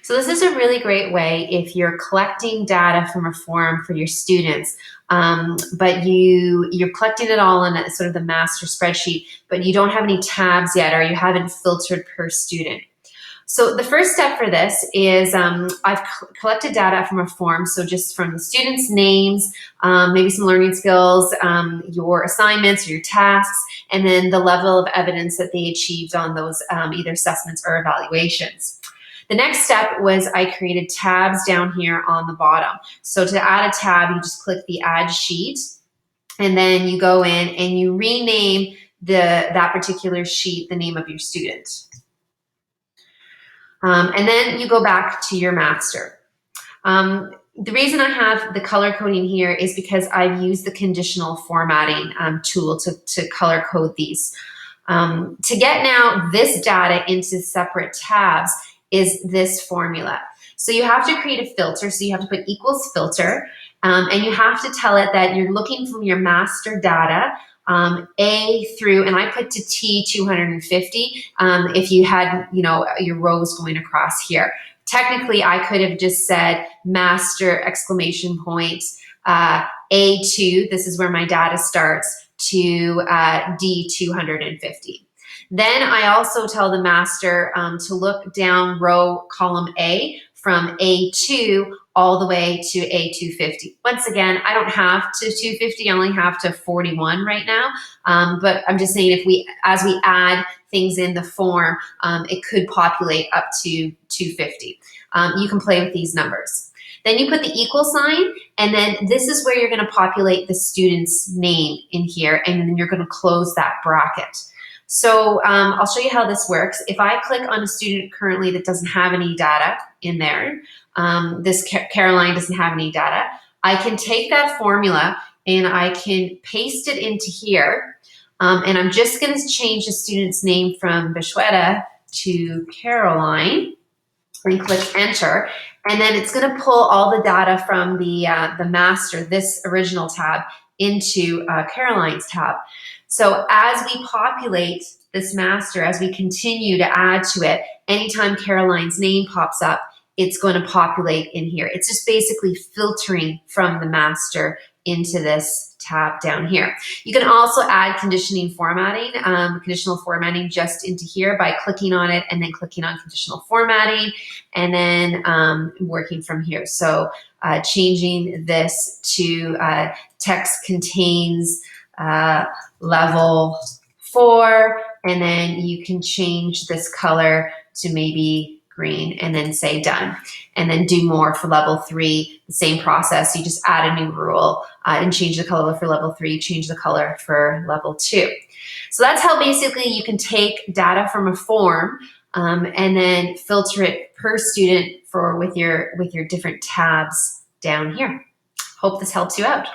So this is a really great way if you're collecting data from a form for your students, but you're collecting it all in a, sort of the master spreadsheet, but you don't have any tabs yet, or you haven't filtered per student. So the first step for this is I've collected data from a form, so just from the students' names, maybe some learning skills, your assignments or your tasks, and then the level of evidence that they achieved on those either assessments or evaluations. The next step was I created tabs down here on the bottom. So to add a tab, you just click the Add Sheet, and then you go in and you rename that particular sheet the name of your student. And then you go back to your master. The reason I have the color coding here is because I've used the conditional formatting tool to color code these. To get now this data into separate tabs is this formula. So you have to create a filter. So you have to put equals filter, and you have to tell it that you're looking from your master data, A through, and I put to T 250 if you had, your rows going across here. Technically, I could have just said master exclamation point A2, this is where my data starts, to D 250. Then I also tell the master to look down row column A from A2 all the way to A250. Once again, I don't have to 250, I only have to 41 right now. But I'm just saying as we add things in the form, it could populate up to 250. You can play with these numbers. Then you put the equal sign, and then this is where you're gonna populate the student's name in here, and then you're gonna close that bracket. So I'll show you how this works. If I click on a student currently that doesn't have any data in there, this Caroline doesn't have any data, I can take that formula and I can paste it into here. And I'm just gonna change the student's name from Bishweta to Caroline and click enter. And then it's gonna pull all the data from the master, this original tab, into Caroline's tab. So as we populate this master, as we continue to add to it, anytime Caroline's name pops up, it's going to populate in here. It's just basically filtering from the master into this tab down here. You can also add conditional formatting just into here by clicking on it and then clicking on conditional formatting and then working from here. So changing this to text contains level 4, and then you can change this color to maybe green and then say done, and then do more for level 3, the same process. You just add a new rule and change the color for level 3, change the color for level 2. So that's how basically you can take data from a form and then filter it per student with your different tabs down here. Hope this helps you out.